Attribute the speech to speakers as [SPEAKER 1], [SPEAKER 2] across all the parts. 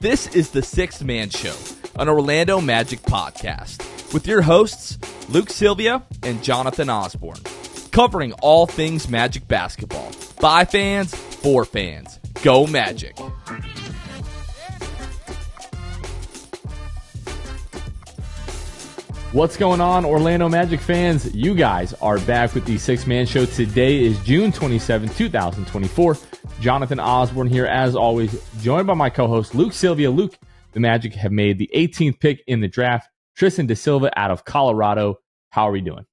[SPEAKER 1] This is the Sixth Man Show, an Orlando Magic podcast, with your hosts, Luke Sylvia and Jonathan Osborne, covering all things Magic basketball. By fans, for fans. Go Magic!
[SPEAKER 2] What's going on, Orlando Magic fans? You guys are back with the Sixth Man Show. Today is June 27, 2024. Jonathan Osborne here, as always, joined by my co-host, Luke Sylvia. Luke, the Magic have made the 18th pick in the draft. Tristan da Silva out of Colorado. How are we doing?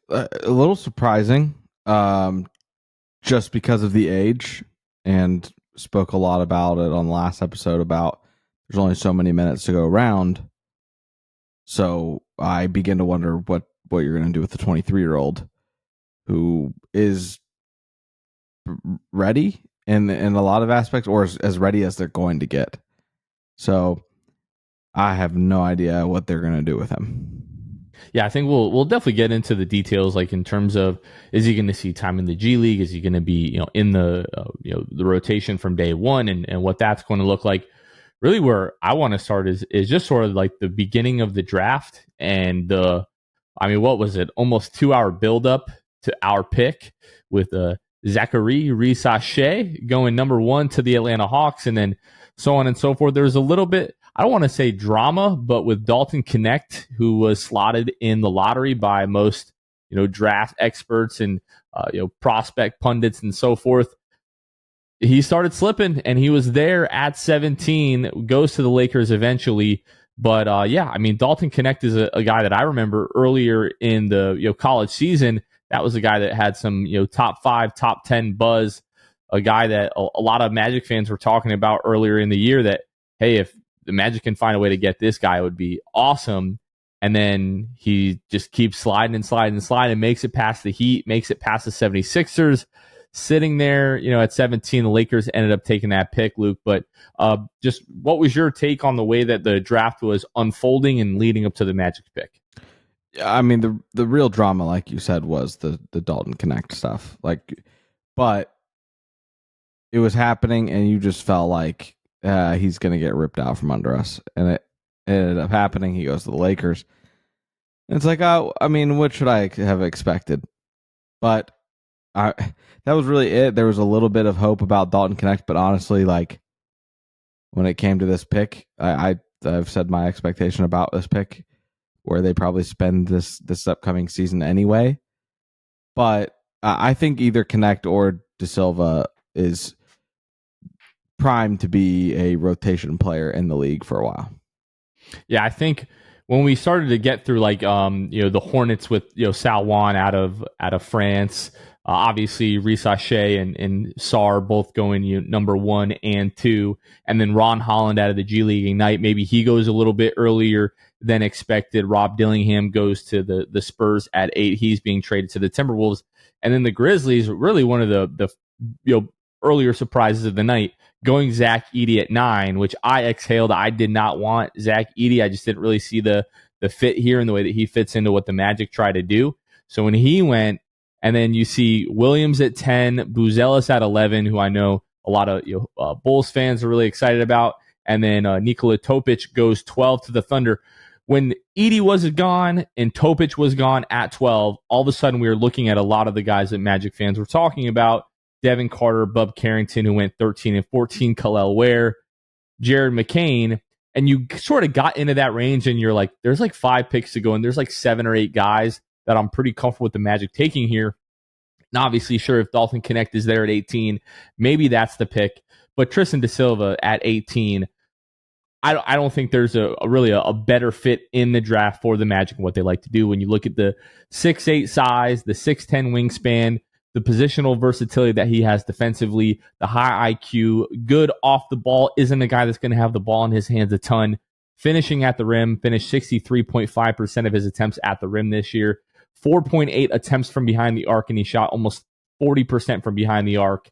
[SPEAKER 3] A little surprising, just because of the age, and spoke a lot about it on the last episode about there's only so many minutes to go around. So I begin to wonder what you're going to do with the 23-year-old who is ready in a lot of aspects, or as ready as they're going to get. So I have no idea what they're going to do with him.
[SPEAKER 2] Yeah, I think we'll definitely get into the details, like in terms of, is he going to see time in the G League? Is he going to be in the the rotation from day one, and what that's going to look like? Really, where I want to start is just sort of like the beginning of the draft and what was it? Almost 2-hour buildup to our pick with Zachary Risache going number 1 to the Atlanta Hawks, and then so on and so forth. There was a little bit, I don't want to say drama, but with Dalton Knecht, who was slotted in the lottery by most draft experts and prospect pundits and so forth. He started slipping, and he was there at 17, goes to the Lakers eventually. But, Dalton Knecht is a guy that I remember earlier in the college season. That was a guy that had some top 5, top 10 buzz, a guy that a lot of Magic fans were talking about earlier in the year that, hey, if the Magic can find a way to get this guy, it would be awesome. And then he just keeps sliding and sliding and sliding, makes it past the Heat, makes it past the 76ers. Sitting there, at 17, the Lakers ended up taking that pick, Luke. But just what was your take on the way that the draft was unfolding and leading up to the Magic pick?
[SPEAKER 3] I mean, the real drama, like you said, was the Dalton Knecht stuff. But it was happening, and you just felt like he's going to get ripped out from under us. And it ended up happening. He goes to the Lakers. And it's like, what should I have expected? But that was really it. There was a little bit of hope about Dalton Knecht, but honestly, when it came to this pick, I've said my expectation about this pick, where they probably spend this upcoming season anyway. But I think either Knecht or Da Silva is primed to be a rotation player in the league for a while.
[SPEAKER 2] Yeah, I think when we started to get through the Hornets with Salwan out of France. Obviously, Risache and Sarr both going number 1 and 2, and then Ron Holland out of the G League Ignite. Maybe he goes a little bit earlier than expected. Rob Dillingham goes to the Spurs at 8. He's being traded to the Timberwolves, and then the Grizzlies, really one of the earlier surprises of the night, going Zach Edey at 9, which I exhaled. I did not want Zach Edey. I just didn't really see the fit here and the way that he fits into what the Magic try to do. So when he went. And then you see Williams at 10, Buzelis at 11, who I know a lot of Bulls fans are really excited about. And then Nikola Topic goes 12 to the Thunder. When Edey was gone and Topic was gone at 12, all of a sudden we were looking at a lot of the guys that Magic fans were talking about. Devin Carter, Bub Carrington, who went 13 and 14, Khalil Ware, Jared McCain. And you sort of got into that range, and you're like, there's 5 picks to go, and there's 7 or 8 guys that I'm pretty comfortable with the Magic taking here. And obviously, sure, if Dalton Knecht is there at 18, maybe that's the pick. But Tristan da Silva at 18, I don't think there's a really better fit in the draft for the Magic and what they like to do. When you look at the 6'8 size, the 6'10 wingspan, the positional versatility that he has defensively, the high IQ, good off the ball, isn't a guy that's going to have the ball in his hands a ton. Finishing at the rim, finished 63.5% of his attempts at the rim this year. 4.8 attempts from behind the arc, and he shot almost 40% from behind the arc.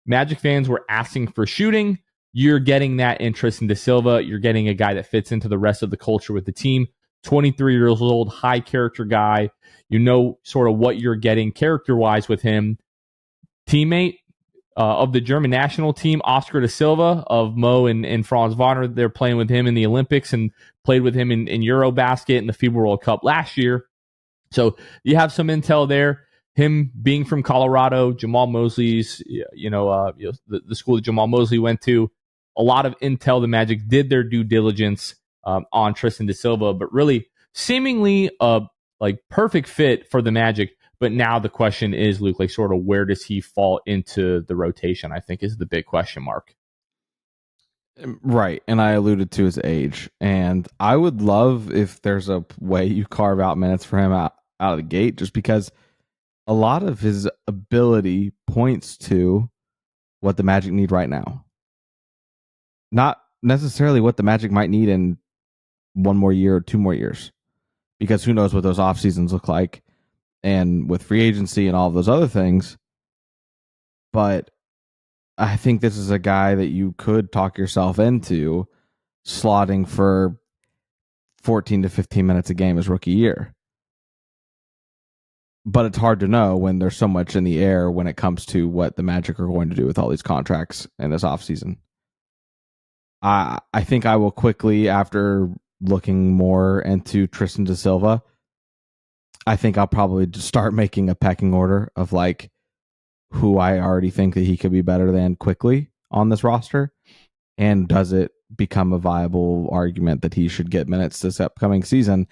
[SPEAKER 2] Magic fans were asking for shooting. You're getting that interest in Da Silva. You're getting a guy that fits into the rest of the culture with the team. 23 years old, high character guy. You know sort of what you're getting character-wise with him. Teammate, of the German national team, Oscar da Silva of Mo and Franz Wagner. They're playing with him in the Olympics and played with him in Eurobasket and the FIBA World Cup last year. So you have some intel there. Him being from Colorado, Jamal Mosley's, the school that Jamal Mosley went to, a lot of intel. The Magic did their due diligence on Tristan da Silva, but really seemingly a perfect fit for the Magic. But now the question is, Luke, sort of where does he fall into the rotation, I think is the big question mark.
[SPEAKER 3] Right. And I alluded to his age. And I would love if there's a way you carve out minutes for him out of the gate, just because a lot of his ability points to what the Magic need right now. Not necessarily what the Magic might need in one more year or 2 more years, because who knows what those off seasons look like, and with free agency and all of those other things. But I think this is a guy that you could talk yourself into slotting for 14 to 15 minutes a game his rookie year. But it's hard to know when there's so much in the air when it comes to what the Magic are going to do with all these contracts in this offseason. I think I will quickly, after looking more into Tristan da Silva, I think I'll probably just start making a pecking order of who I already think that he could be better than quickly on this roster. And does it become a viable argument that he should get minutes this upcoming season?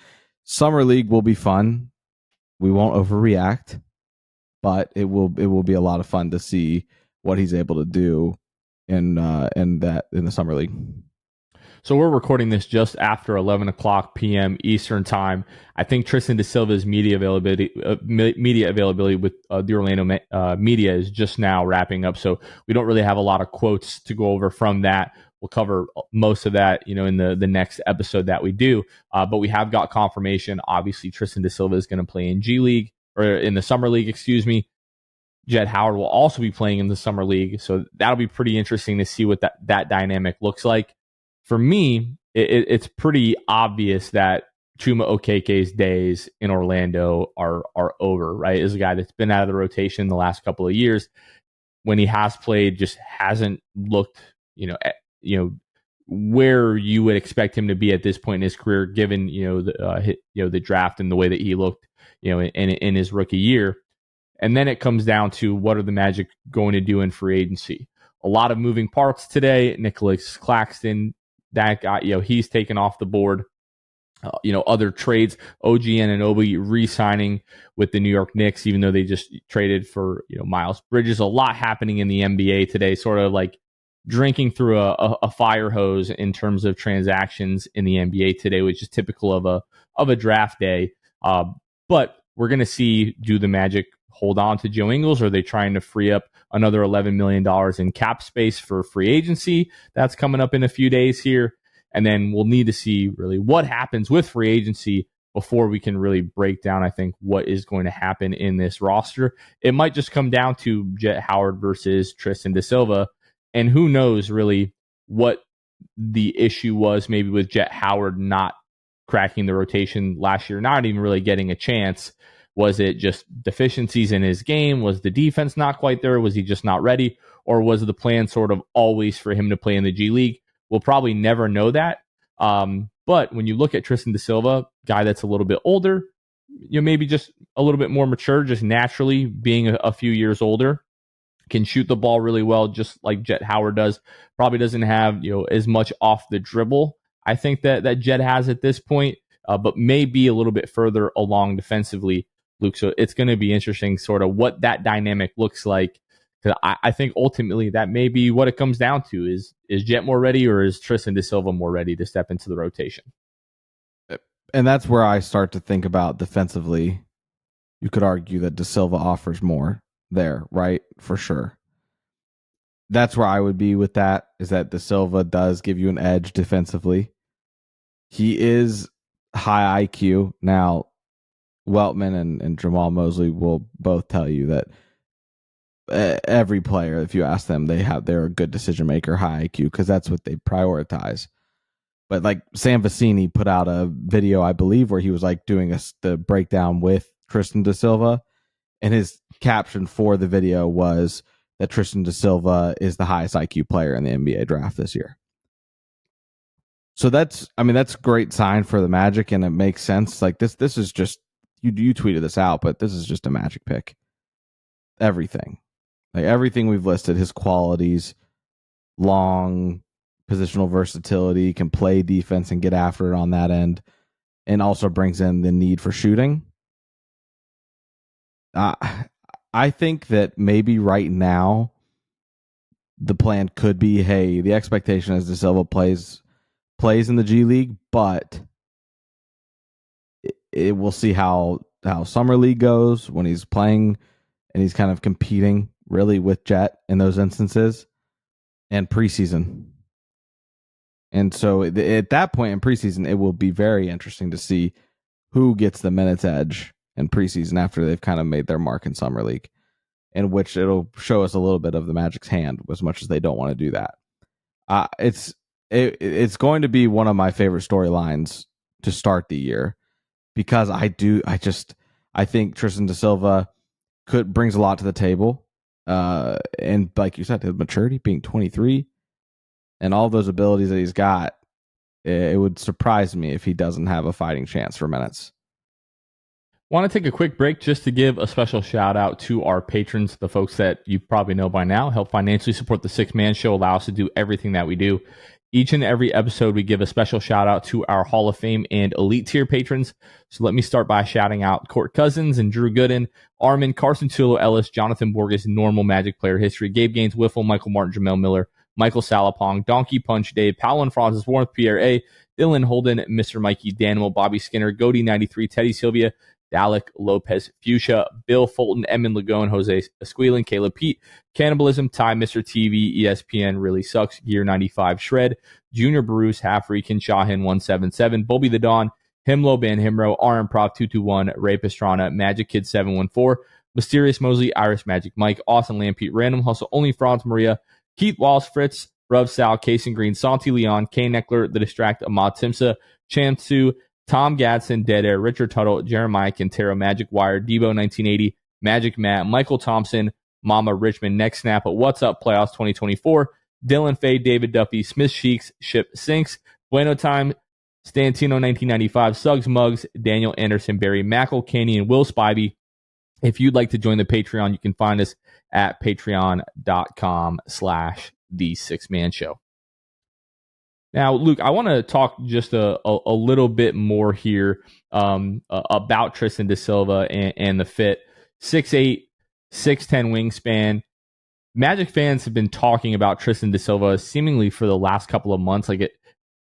[SPEAKER 3] Summer League will be fun. We won't overreact, but it will be a lot of fun to see what he's able to do in the Summer League.
[SPEAKER 2] So we're recording this just after 11 o'clock p.m. Eastern time. I think Tristan da Silva's media availability with the Orlando media is just now wrapping up. So we don't really have a lot of quotes to go over from that. We'll cover most of that, in the next episode that we do. But we have got confirmation. Obviously, Tristan da Silva is going to play in G League, or in the Summer League, excuse me. Jett Howard will also be playing in the Summer League. So that'll be pretty interesting to see what that dynamic looks like. For me, it's pretty obvious that Chuma Okeke's days in Orlando are over, right? As a guy that's been out of the rotation the last couple of years, when he has played, just hasn't looked, where you would expect him to be at this point in his career, given the draft and the way that he looked, in his rookie year. And then it comes down to, what are the Magic going to do in free agency? A lot of moving parts today. Nicholas Claxton, that guy, he's taken off the board. Other trades, OG Anunoby re-signing with the New York Knicks, even though they just traded for Miles Bridges. A lot happening in the NBA today, sort of drinking through a fire hose in terms of transactions in the NBA today, which is typical of a draft day. But we're going to see, do the Magic hold on to Joe Ingles? Or are they trying to free up another $11 million in cap space for free agency? That's coming up in a few days here. And then we'll need to see really what happens with free agency before we can really break down, I think, what is going to happen in this roster. It might just come down to Jett Howard versus Tristan da Silva. And who knows really what the issue was maybe with Jett Howard not cracking the rotation last year, not even really getting a chance. Was it just deficiencies in his game? Was the defense not quite there? Was he just not ready? Or was the plan sort of always for him to play in the G League? We'll probably never know that. But when you look at Tristan da Silva, guy that's a little bit older, maybe just a little bit more mature, just naturally being a few years older, can shoot the ball really well, just like Jett Howard does. Probably doesn't have as much off the dribble, I think, that Jett has at this point, but may be a little bit further along defensively, Luke. So it's going to be interesting sort of what that dynamic looks like. Because I think ultimately that may be what it comes down to. Is Jett more ready, or is Tristan da Silva more ready to step into the rotation?
[SPEAKER 3] And that's where I start to think about defensively. You could argue that da Silva offers more there, right? For sure. That's where I would be with that, is that da Silva does give you an edge defensively. He is high IQ. Now, Weltman and Jamal Mosley will both tell you that every player, if you ask them, they're a good decision maker, high IQ, because that's what they prioritize. But Sam Vecini put out a video, I believe, where he was doing the breakdown with Tristan da Silva, and his caption for the video was, that Tristan da Silva is the highest IQ player in the NBA draft this year. So that's a great sign for the Magic, and it makes sense. Like this is just you tweeted this out, but this is just a Magic pick. Everything we've listed, his qualities, long positional versatility, can play defense and get after it on that end, and also brings in the need for shooting. I think that maybe right now the plan could be, hey, the expectation is da Silva plays in the G League, but we'll see how summer league goes when he's playing and he's kind of competing really with Jet in those instances, and preseason. And so at that point in preseason, it will be very interesting to see who gets the minutes edge in preseason after they've kind of made their mark in summer league, in which it'll show us a little bit of the Magic's hand, as much as they don't want to do that. It's going to be one of my favorite storylines to start the year, because I think Tristan da Silva brings a lot to the table, and like you said, his maturity, being 23, and all those abilities that he's got, it would surprise me if he doesn't have a fighting chance for minutes.
[SPEAKER 2] Want to take a quick break just to give a special shout out to our patrons, the folks that you probably know by now. Help financially support the Six Man Show, allow us to do everything that we do. Each and every episode, we give a special shout out to our Hall of Fame and Elite Tier patrons. So let me start by shouting out Court Cousins and Drew Gooden, Armin, Carson Tulo Ellis, Jonathan Borges, Normal Magic Player History, Gabe Gaines, Wiffle, Michael Martin, Jamel Miller, Michael Salapong, Donkey Punch, Dave, Powell Francis, Warren, Pierre A., Dylan Holden, Mr. Mikey, Daniel, Bobby Skinner, Goody 93, Teddy Sylvia, Dalek Lopez, Fuchsia, Bill Fulton, Edmund Lagone, Jose Esquilin, Caleb Pete, Cannibalism, Ty, Mr. TV, ESPN, Really Sucks, Gear 95, Shred, Junior Bruce, Half Rican, Shahin 177, Bobby the Dawn, Himlo, Ban Himro, RM Prop 221, Ray Pastrana, Magic Kid 714, Mysterious Mosley, Irish Magic Mike, Austin Lampete, Random Hustle, Only Franz Maria, Keith Wallace, Fritz, Rub Sal, Kason Green, Santi Leon, Kane Eckler, The Distract, Ahmad Timsa, Chamsu, Tom Gadsden, Dead Air, Richard Tuttle, Jeremiah Quintero, Magic Wire, Debo 1980, Magic Matt, Michael Thompson, Mama Richmond, Next Snap, What's Up Playoffs 2024, Dylan Fay, David Duffy, Smith Sheeks, Ship Sinks, Bueno Time, Stantino 1995, Suggs Muggs, Daniel Anderson, Barry Mackle, Candy, and Will Spivey. If you'd like to join the Patreon, you can find us at patreon.com/The Six Man Show. Now, Luke, I want to talk just a little bit more here about Tristan da Silva and the fit. 6'8", 6'10" wingspan. Magic fans have been talking about Tristan da Silva seemingly for the last couple of months.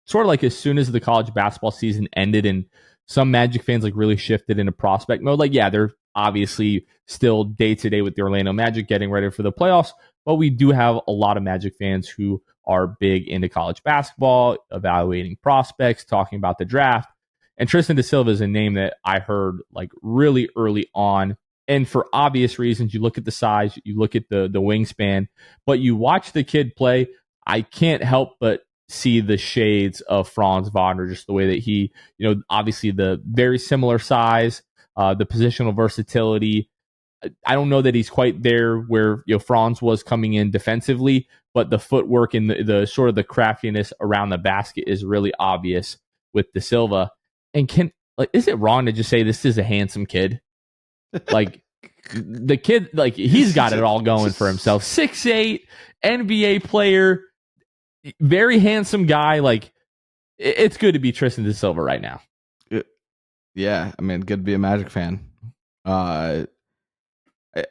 [SPEAKER 2] Sort of like as soon as the college basketball season ended and some Magic fans really shifted into prospect mode. They're obviously still day-to-day with the Orlando Magic getting ready for the playoffs, but we do have a lot of Magic fans who are big into college basketball, evaluating prospects, talking about the draft. And Tristan da Silva is a name that I heard really early on. And for obvious reasons, you look at the size, you look at the wingspan, but you watch the kid play, I can't help but see the shades of Franz Wagner, just the way that he, obviously the very similar size, the positional versatility. I don't know that he's quite there where Franz was coming in defensively, but the footwork and the sort of the craftiness around the basket is really obvious with da Silva. And is it wrong to just say this is a handsome kid? The kid, he's got it all going for himself. 6'8", NBA player, very handsome guy. It's good to be Tristan da Silva right now.
[SPEAKER 3] Yeah, good to be a Magic fan. I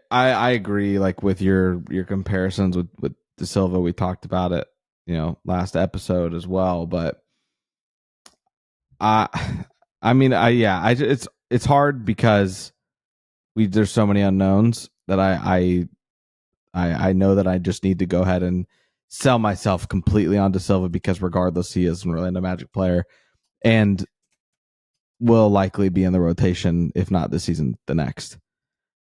[SPEAKER 3] agree. With your comparisons with da Silva, we talked about it, last episode as well. But it's hard because there's so many unknowns that I know that I just need to go ahead and sell myself completely on da Silva, because regardless, he is an Orlando Magic player and will likely be in the rotation, if not this season, the next.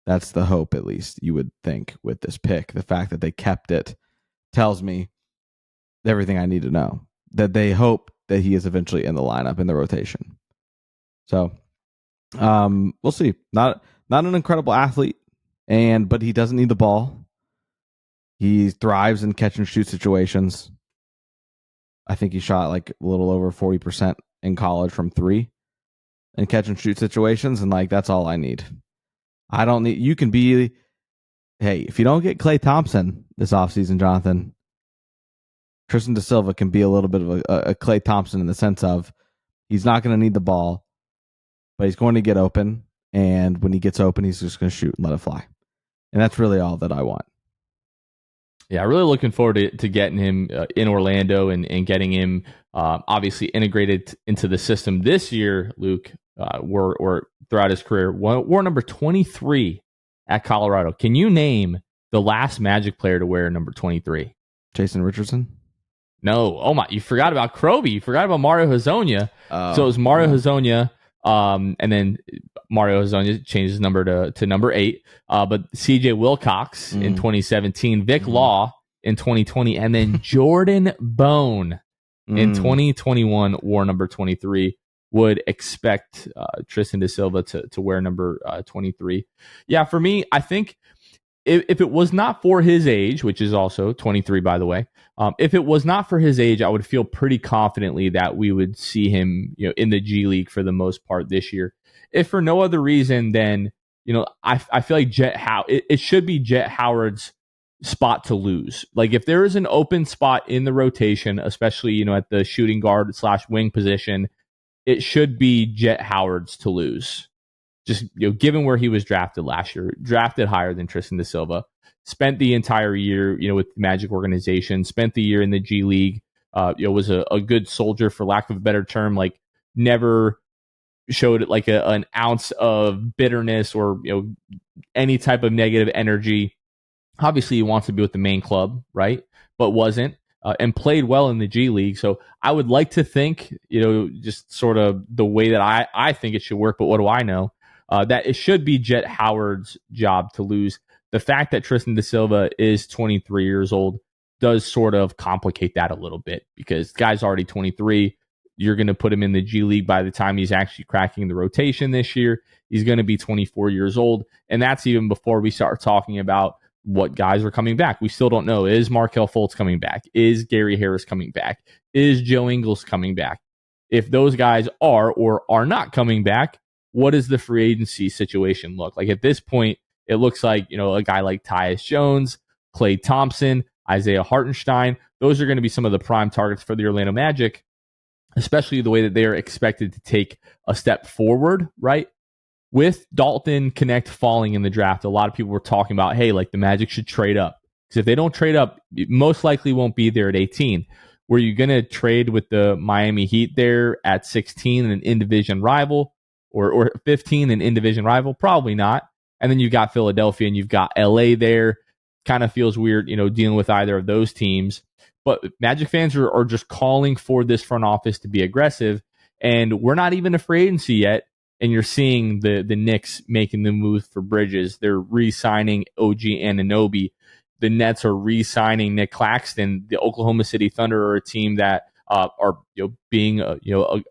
[SPEAKER 3] That's the hope, at least, you would think, with this pick. The fact that they kept it tells me everything I need to know. That they hope that he is eventually in the lineup, in the rotation. So, we'll see. Not an incredible athlete, but he doesn't need the ball. He thrives in catch and shoot situations. I think he shot like a little over 40% in college from 3 in catch and shoot situations, and like that's all I need. I don't need. You can be. Hey, if you don't get Klay Thompson this offseason, Jonathan, Tristan da Silva can be a little bit of a Klay Thompson in the sense of he's not going to need the ball, but he's going to get open, and when he gets open, he's just going to shoot and let it fly. And that's really all that I want.
[SPEAKER 2] Yeah, really looking forward to getting him in Orlando and getting him obviously integrated into the system this year, Luke, or throughout his career. Wore number 23 at Colorado. Can you name the last Magic player to wear number 23?
[SPEAKER 3] Jason Richardson?
[SPEAKER 2] No. Oh, my. You forgot about Krobe. You forgot about Mario Hezonja. So it was Mario Hezonja, and then Mario Hezonja changed his number to number 8. But CJ Wilcox in 2017, Vic Law in 2020, and then Jordan Bone in 2021 wore number 23. Would expect Tristan da Silva to wear number 23. Yeah, for me, I think if it was not for his age, which is also 23, by the way, if it was not for his age, I would feel pretty confidently that we would see him, in the G League for the most part this year. If for no other reason than, I feel like it should be Jet Howard's spot to lose. Like if there is an open spot in the rotation, especially, at the shooting guard / wing position, it should be Jet Howard's to lose. Just, given where he was drafted last year, drafted higher than Tristan da Silva, spent the entire year, with the Magic organization, spent the year in the G League, was a good soldier, for lack of a better term, like never showed like an ounce of bitterness or, any type of negative energy. Obviously, he wants to be with the main club, right? But wasn't. And played well in the G League. So I would like to think, just sort of the way that I think it should work, but what do I know? That it should be Jet Howard's job to lose. The fact that Tristan da Silva is 23 years old does sort of complicate that a little bit, because the guy's already 23. You're going to put him in the G League by the time he's actually cracking the rotation this year. He's going to be 24 years old. And that's even before we start talking about what guys are coming back. We still don't know. Is Markelle Fultz coming back? Is Gary Harris coming back? Is Joe Ingles coming back? If those guys are or are not coming back, what does the free agency situation look like? At this point, it looks like, a guy like Tyus Jones, Klay Thompson, Isaiah Hartenstein, those are going to be some of the prime targets for the Orlando Magic, especially the way that they are expected to take a step forward, right? With Dalton Connect falling in the draft, a lot of people were talking about, hey, like the Magic should trade up. Because if they don't trade up, it most likely won't be there at 18. Were you going to trade with the Miami Heat there at 16, an in-division rival, or 15, an in-division rival? Probably not. And then you've got Philadelphia and you've got LA there. Kind of feels weird, dealing with either of those teams. But Magic fans are just calling for this front office to be aggressive. And we're not even a free agency yet. And you're seeing the Knicks making the move for Bridges. They're re-signing OG Anunoby. The Nets are re-signing Nick Claxton. The Oklahoma City Thunder are a team that are being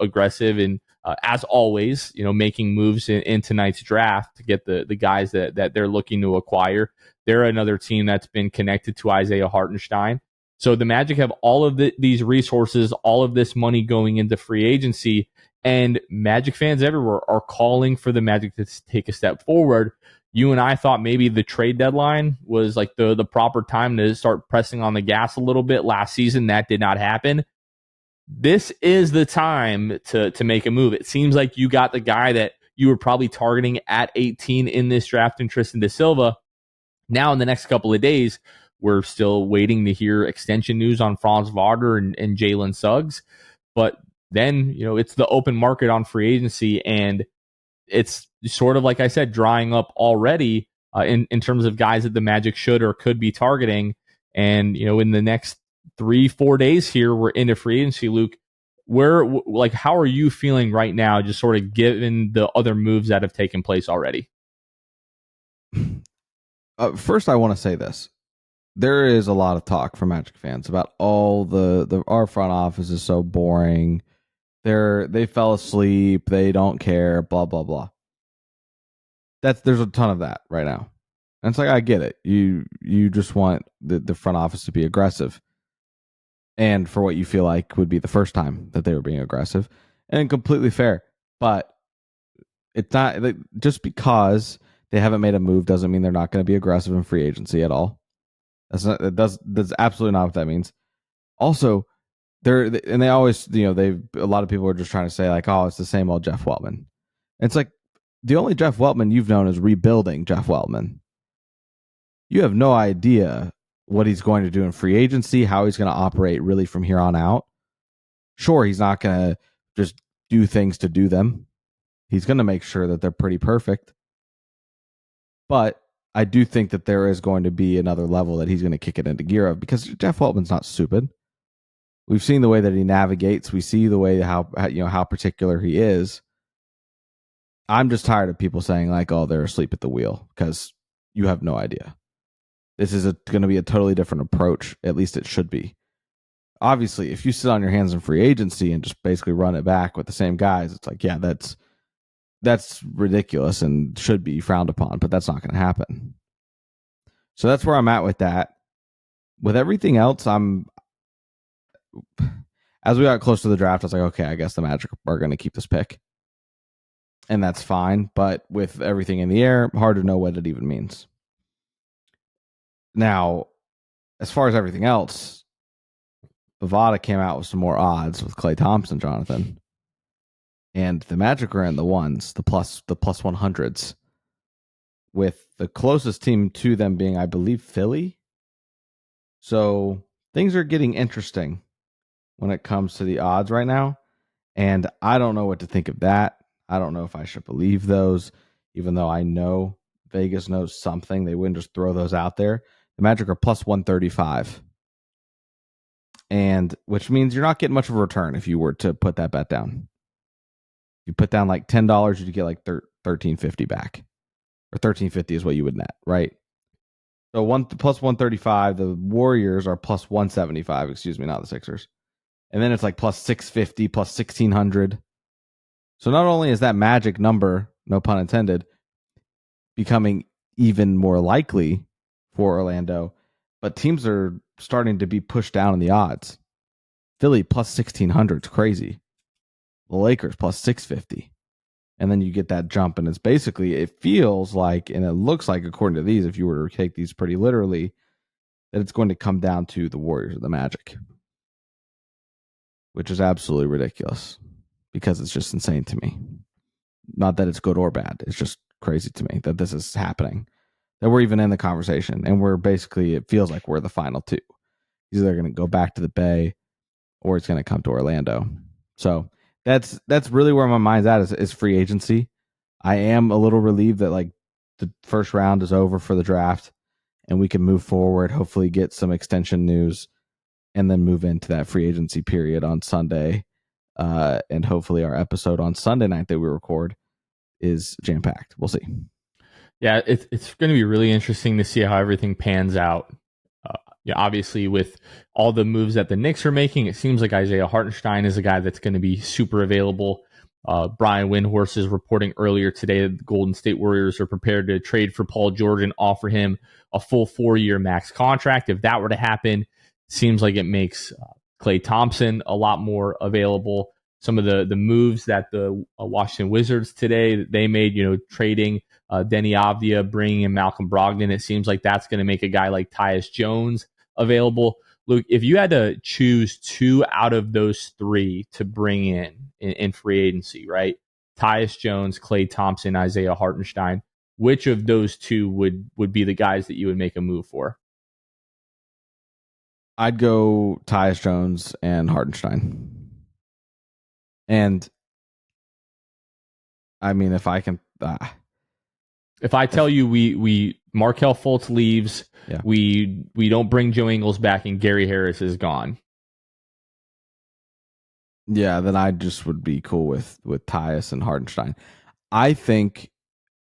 [SPEAKER 2] aggressive and as always, making moves in tonight's draft to get the guys that they're looking to acquire. They're another team that's been connected to Isaiah Hartenstein. So the Magic have all of these resources, all of this money going into free agency. And Magic fans everywhere are calling for the Magic to take a step forward. You and I thought maybe the trade deadline was like the proper time to start pressing on the gas a little bit last season. That did not happen. This is the time to make a move. It seems like you got the guy that you were probably targeting at 18 in this draft in Tristan da Silva. Now in the next couple of days, we're still waiting to hear extension news on Franz Wagner and Jalen Suggs. But then, it's the open market on free agency, and it's sort of, like I said, drying up already in terms of guys that the Magic should or could be targeting. And, in the next 3-4 days here, we're into free agency, Luke. How are you feeling right now, just sort of given the other moves that have taken place already?
[SPEAKER 3] First, I want to say this. There is a lot of talk from Magic fans about our front office is so boring. They fell asleep. They don't care. Blah blah blah. There's a ton of that right now. And it's like, I get it. You just want the front office to be aggressive. And for what you feel like would be the first time that they were being aggressive. And completely fair. But it's not like, just because they haven't made a move doesn't mean they're not going to be aggressive in free agency at all. That's absolutely not what that means. Also, they always, a lot of people are just trying to say like, oh, it's the same old Jeff Weltman. It's like, the only Jeff Weltman you've known is rebuilding Jeff Weltman. You have no idea what he's going to do in free agency, how he's going to operate really from here on out. Sure, he's not going to just do things to do them. He's going to make sure that they're pretty perfect. But I do think that there is going to be another level that he's going to kick it into gear of, because Jeff Weltman's not stupid. We've seen the way that he navigates. We see the way how particular he is. I'm just tired of people saying like, oh, they're asleep at the wheel, because you have no idea. This is going to be a totally different approach. At least it should be. Obviously, if you sit on your hands in free agency and just basically run it back with the same guys, it's like, yeah, that's ridiculous and should be frowned upon, but that's not going to happen. So that's where I'm at with that. With everything else, as we got close to the draft, I was like, okay, I guess the Magic are going to keep this pick. And that's fine. But with everything in the air, hard to know what it even means. Now, as far as everything else, Bovada came out with some more odds with Klay Thompson, Jonathan. And the Magic are in the ones, the plus 100s, with the closest team to them being, I believe, Philly. So things are getting interesting when it comes to the odds right now. And I don't know what to think of that. I don't know if I should believe those, even though I know Vegas knows something. They wouldn't just throw those out there. The Magic are plus 135. And which means you're not getting much of a return if you were to put that bet down. You put down like $10, you'd get like $13.50 back. Or $13.50 is what you would net, right? So plus 135, the Warriors are plus 175, excuse me, not the Sixers. And then it's like plus 650, plus 1600. So not only is that magic number, no pun intended, becoming even more likely for Orlando, but teams are starting to be pushed down in the odds. Philly plus 1600 is crazy. The Lakers plus 650. And then you get that jump, and it's basically, it feels like, and it looks like, according to these, if you were to take these pretty literally, that it's going to come down to the Warriors or the Magic, which is absolutely ridiculous because it's just insane to me. Not that it's good or bad. It's just crazy to me that this is happening, that we're even in the conversation, and we're basically, it feels like we're the final two. Either they're going to go back to the Bay or it's going to come to Orlando. So that's really where my mind's at is free agency. I am a little relieved that like the first round is over for the draft and we can move forward, hopefully get some extension news, and then move into that free agency period on Sunday. And hopefully our episode on Sunday night that we record is jam-packed. We'll see.
[SPEAKER 2] Yeah, it's going to be really interesting to see how everything pans out. Yeah, obviously, with all the moves that the Knicks are making, it seems like Isaiah Hartenstein is a guy that's going to be super available. Brian Windhorst is reporting earlier today that the Golden State Warriors are prepared to trade for Paul George and offer him a full 4-year max contract. If that were to happen, it seems like it makes Klay Thompson a lot more available. Some of the moves that the Washington Wizards today, they made, trading Denny Avdia, bringing in Malcolm Brogdon, it seems like that's going to make a guy like Tyus Jones available. Luke, if you had to choose 2 out of those 3 to bring in free agency, right? Tyus Jones, Klay Thompson, Isaiah Hartenstein, which of those 2 would be the guys that you would make a move for?
[SPEAKER 3] I'd go Tyus Jones and Hartenstein. And I mean, if I can,
[SPEAKER 2] if I tell you we Markelle Fultz leaves,
[SPEAKER 3] yeah,
[SPEAKER 2] we don't bring Joe Ingles back, and Gary Harris is gone.
[SPEAKER 3] Yeah, then I just would be cool with Tyus and Hartenstein. I think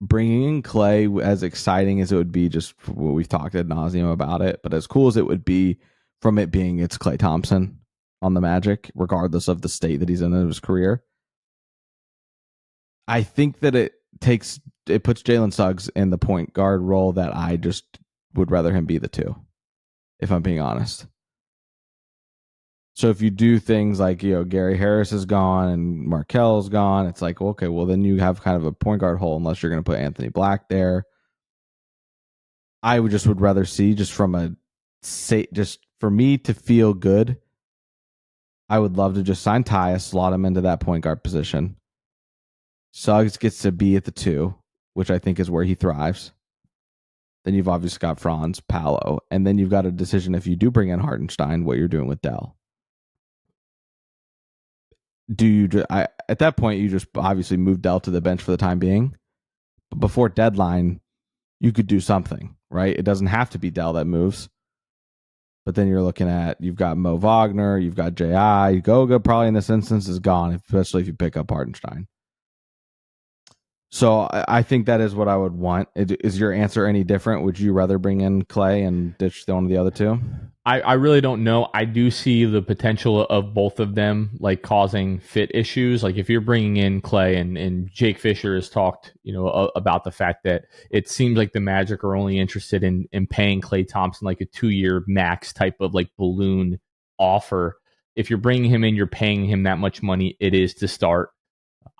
[SPEAKER 3] bringing in Klay, as exciting as it would be, just what we've talked ad nauseum about it, but as cool as it would be from it being it's Klay Thompson on the Magic, regardless of the state that he's in his career, I think that it takes puts Jalen Suggs in the point guard role that I just would rather him be the 2, if I'm being honest. So if you do things like, Gary Harris is gone and Markel's gone, it's like, okay, well, then you have kind of a point guard hole unless you're going to put Anthony Black there. I would rather see just for me to feel good, I would love to just sign Tyus, slot him into that point guard position. Suggs gets to be at the 2, which I think is where he thrives. Then you've obviously got Franz, Paolo, and then you've got a decision if you do bring in Hartenstein, what you're doing with Dell. At that point, you just obviously move Dell to the bench for the time being. But before deadline, you could do something, right? It doesn't have to be Dell that moves. But then you're looking at, you've got Mo Wagner, you've got J.I. Goga probably in this instance is gone, especially if you pick up Hartenstein. So I think that is what I would want. Is your answer any different? Would you rather bring in Clay and ditch one of the other 2?
[SPEAKER 2] I really don't know. I do see the potential of both of them like causing fit issues. Like if you're bringing in Clay and Jake Fisher has talked, about the fact that it seems like the Magic are only interested in paying Klay Thompson like a 2-year max type of like balloon offer. If you're bringing him in, you're paying him that much money. It is to start.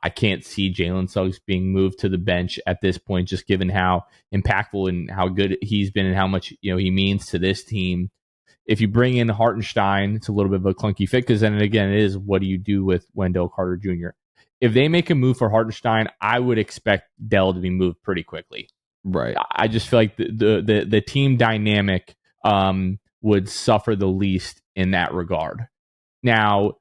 [SPEAKER 2] I can't see Jalen Suggs being moved to the bench at this point, just given how impactful and how good he's been and how much he means to this team. If you bring in Hartenstein, it's a little bit of a clunky fit because then again, it is what do you do with Wendell Carter Jr.? If they make a move for Hartenstein, I would expect Dell to be moved pretty quickly.
[SPEAKER 3] Right.
[SPEAKER 2] I just feel like the team dynamic would suffer the least in that regard. Now,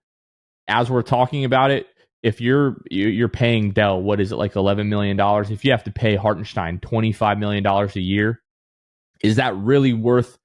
[SPEAKER 2] as we're talking about it, if you're paying Dell, what is it, like $11 million? If you have to pay Hartenstein $25 million a year, is that really worth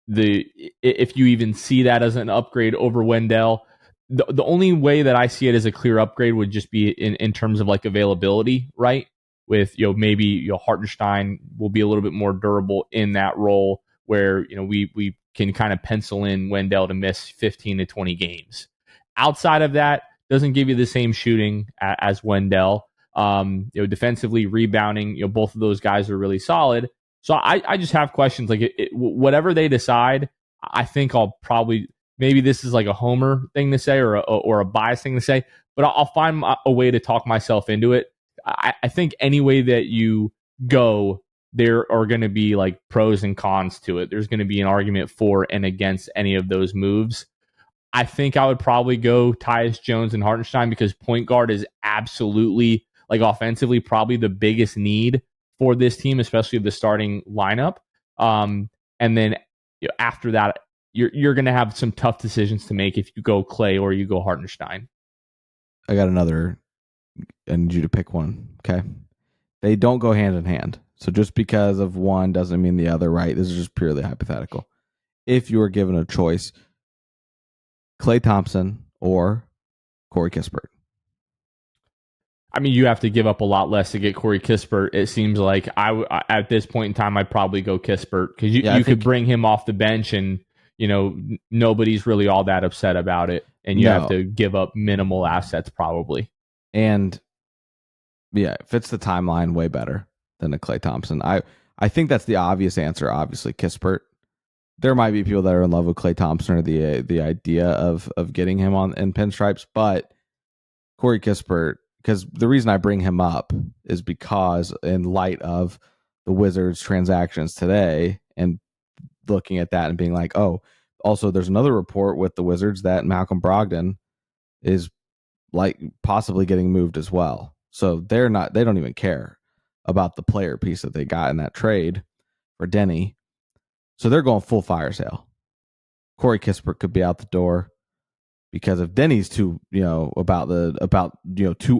[SPEAKER 2] if you even see that as an upgrade over Wendell? The only way that I see it as a clear upgrade would just be in terms of like availability, right? With maybe Hartenstein will be a little bit more durable in that role where we can kind of pencil in Wendell to miss 15 to 20 games. Outside of that, doesn't give you the same shooting as Wendell. Defensively, rebounding, both of those guys are really solid. So I just have questions. Like whatever they decide, I think I'll probably, maybe this is like a homer thing to say or a bias thing to say, but I'll find a way to talk myself into it. I think any way that you go, there are going to be like pros and cons to it. There's going to be an argument for and against any of those moves. I think I would probably go Tyus Jones and Hartenstein because point guard is absolutely, like offensively, probably the biggest need for this team, especially the starting lineup. And then after that, you're going to have some tough decisions to make if you go Clay or you go Hartenstein.
[SPEAKER 3] I got another. I need you to pick one. Okay. They don't go hand in hand. So just because of one doesn't mean the other, right? This is just purely hypothetical. If you were given a choice, Klay Thompson or Corey Kispert.
[SPEAKER 2] I mean, you have to give up a lot less to get Corey Kispert. It seems like at this point in time, I'd probably go Kispert because you could bring him off the bench and, nobody's really all that upset about it. And you have to give up minimal assets probably.
[SPEAKER 3] And yeah, it fits the timeline way better than a Klay Thompson. I think that's the obvious answer, obviously, Kispert. There might be people that are in love with Klay Thompson or the idea of getting him in pinstripes, but Corey Kispert, because the reason I bring him up is because in light of the Wizards transactions today and looking at that and being like, oh, also there's another report with the Wizards that Malcolm Brogdon is like possibly getting moved as well. So they don't even care about the player piece that they got in that trade for Denny. So they're going full fire sale. Corey Kispert could be out the door because if Denny's too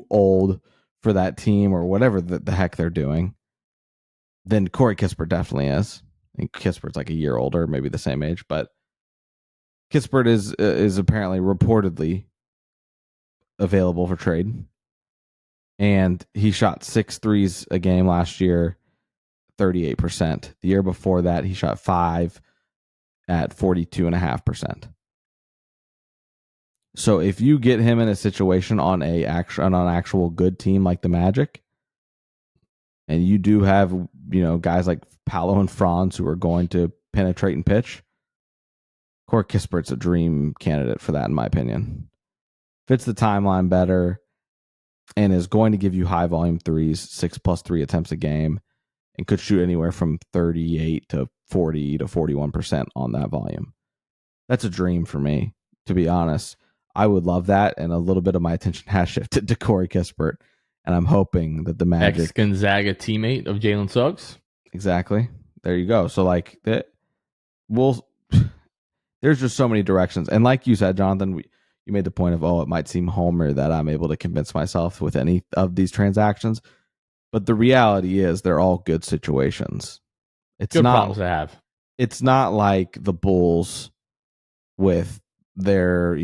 [SPEAKER 3] old for that team or whatever the heck they're doing, then Corey Kispert definitely is. I think Kispert's like a year older, maybe the same age, but Kispert is apparently reportedly available for trade. And he shot 6 threes a game last year, 38%. The year before that, he shot 5 at 42.5%. So if you get him in a situation on an actual good team like the Magic, and you do have, guys like Paolo and Franz who are going to penetrate and pitch, Corey Kispert's a dream candidate for that, in my opinion. Fits the timeline better and is going to give you high volume threes, 6+3 attempts a game, and could shoot anywhere from 38 to 40 to 41% on that volume. That's a dream for me, to be honest. I would love that, and a little bit of my attention has shifted to Corey Kispert, and I'm hoping that the Magic...
[SPEAKER 2] Ex-Gonzaga teammate of Jalen Suggs.
[SPEAKER 3] Exactly. There you go. So, there's just so many directions. And like you said, Jonathan, you made the point of, it might seem homer that I'm able to convince myself with any of these transactions. But the reality is they're all good situations. It's
[SPEAKER 2] good
[SPEAKER 3] not
[SPEAKER 2] problems to have.
[SPEAKER 3] It's not like the Bulls with their,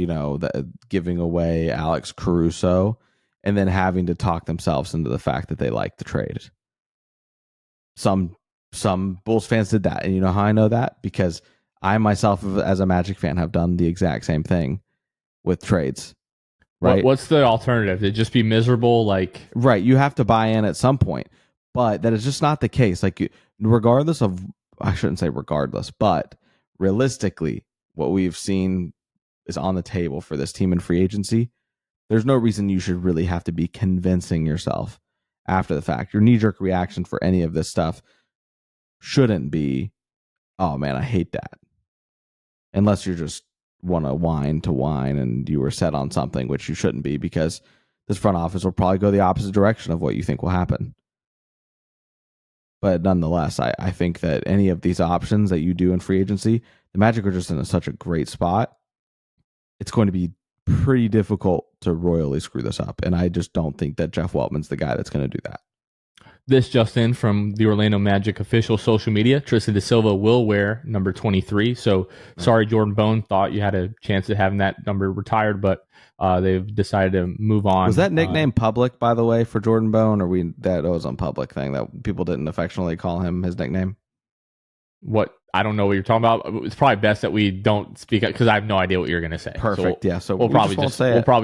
[SPEAKER 3] giving away Alex Caruso and then having to talk themselves into the fact that they like the trade. Some Bulls fans did that. And you know how I know that? Because I myself, as a Magic fan, have done the exact same thing with trades. Right?
[SPEAKER 2] What's the alternative? It'd just be miserable?
[SPEAKER 3] Right. You have to buy in at some point. But that is just not the case. Regardless of, I shouldn't say regardless, but realistically, what we've seen is on the table for this team in free agency. There's no reason you should really have to be convincing yourself after the fact. Your knee-jerk reaction for any of this stuff shouldn't be, oh man, I hate that. Unless you're just want to whine and you were set on something, which you shouldn't be, because this front office will probably go the opposite direction of what you think will happen. But nonetheless, I think that any of these options that you do in free agency, the Magic are just in such a great spot. It's going to be pretty difficult to royally screw this up. And I just don't think that Jeff Weltman's the guy that's going to do that.
[SPEAKER 2] This just in from the Orlando Magic official social media. Tristan da Silva will wear number 23. So sorry, Jordan Bone, thought you had a chance of having that number retired, but they've decided to move on.
[SPEAKER 3] Was that nickname public, by the way, for Jordan Bone, or that was a public thing that people didn't affectionately call him his nickname?
[SPEAKER 2] What? I don't know what you're talking about. It's probably best that we don't speak because I have no idea what you're going to say.
[SPEAKER 3] Perfect.
[SPEAKER 2] So we'll probably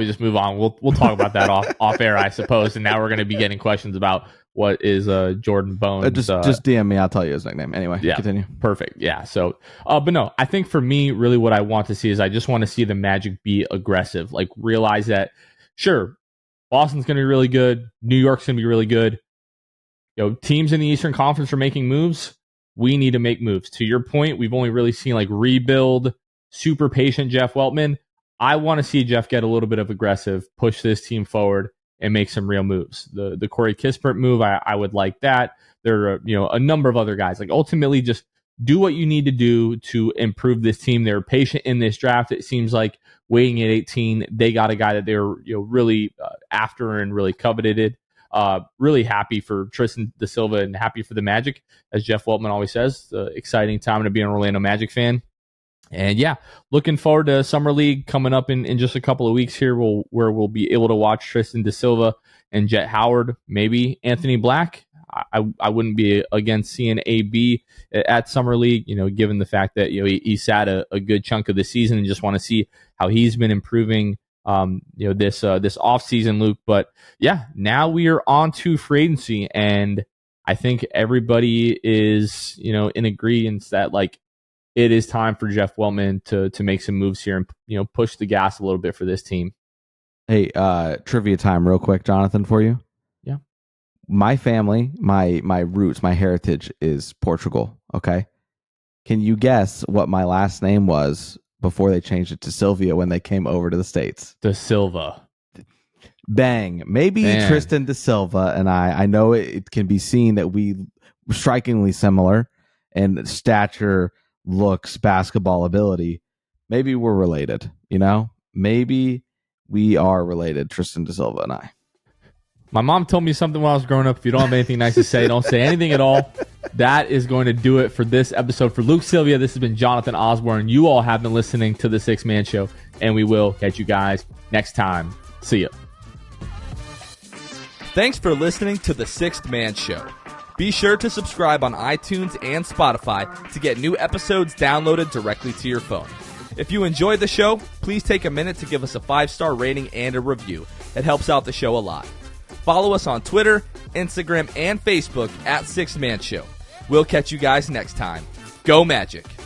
[SPEAKER 2] just move on. We'll talk about that off air, I suppose. And now we're going to be getting questions about what is Jordan Bones.
[SPEAKER 3] Just DM me. I'll tell you his nickname. Anyway,
[SPEAKER 2] yeah,
[SPEAKER 3] continue.
[SPEAKER 2] Perfect. Yeah. So, but no, I think for me, really what I want to see is I just want to see the Magic be aggressive. Realize that, sure, Boston's going to be really good. New York's going to be really good. Teams in the Eastern Conference are making moves. We need to make moves. To your point, we've only really seen rebuild, super patient Jeff Weltman. I want to see Jeff get a little bit of aggressive, push this team forward, and make some real moves. The Corey Kispert move, I would like that. There are a number of other guys. Ultimately, just do what you need to do to improve this team. They're patient in this draft. It seems like waiting at 18, they got a guy that they're really after and really coveted. Really happy for Tristan da Silva and happy for the Magic, as Jeff Weltman always says. Exciting time to be an Orlando Magic fan. And yeah, looking forward to Summer League coming up in just a couple of weeks here, where we'll be able to watch Tristan da Silva and Jet Howard, maybe Anthony Black. I wouldn't be against seeing AB at Summer League, given the fact that he sat a good chunk of the season, and just want to see how he's been improving this off season, Luke. But yeah, now we are on to free agency, and I think everybody is in agreement that it is time for Jeff Weltman to make some moves here and push the gas a little bit for this team.
[SPEAKER 3] Hey, trivia time real quick, Jonathan, for you.
[SPEAKER 2] Yeah.
[SPEAKER 3] My family, my roots, my heritage is Portugal, okay? Can you guess what my last name was before they changed it to Sylvia when they came over to the States?
[SPEAKER 2] Da Silva.
[SPEAKER 3] Bang. Maybe Tristan da Silva and I know it can be seen that we strikingly similar in stature, looks, basketball ability. Maybe we're related, Maybe we are related, Tristan da Silva and I.
[SPEAKER 2] My mom told me something when I was growing up. If you don't have anything nice to say, don't say anything at all. That is going to do it for this episode. For Luke Sylvia, this has been Jonathan Osborne. You all have been listening to The Sixth Man Show, and we will catch you guys next time. See ya.
[SPEAKER 1] Thanks for listening to The Sixth Man Show. Be sure to subscribe on iTunes and Spotify to get new episodes downloaded directly to your phone. If you enjoyed the show, please take a minute to give us a 5-star rating and a review. It helps out the show a lot. follow us on Twitter, Instagram, and Facebook at Sixth Man Show. We'll catch you guys next time. Go Magic!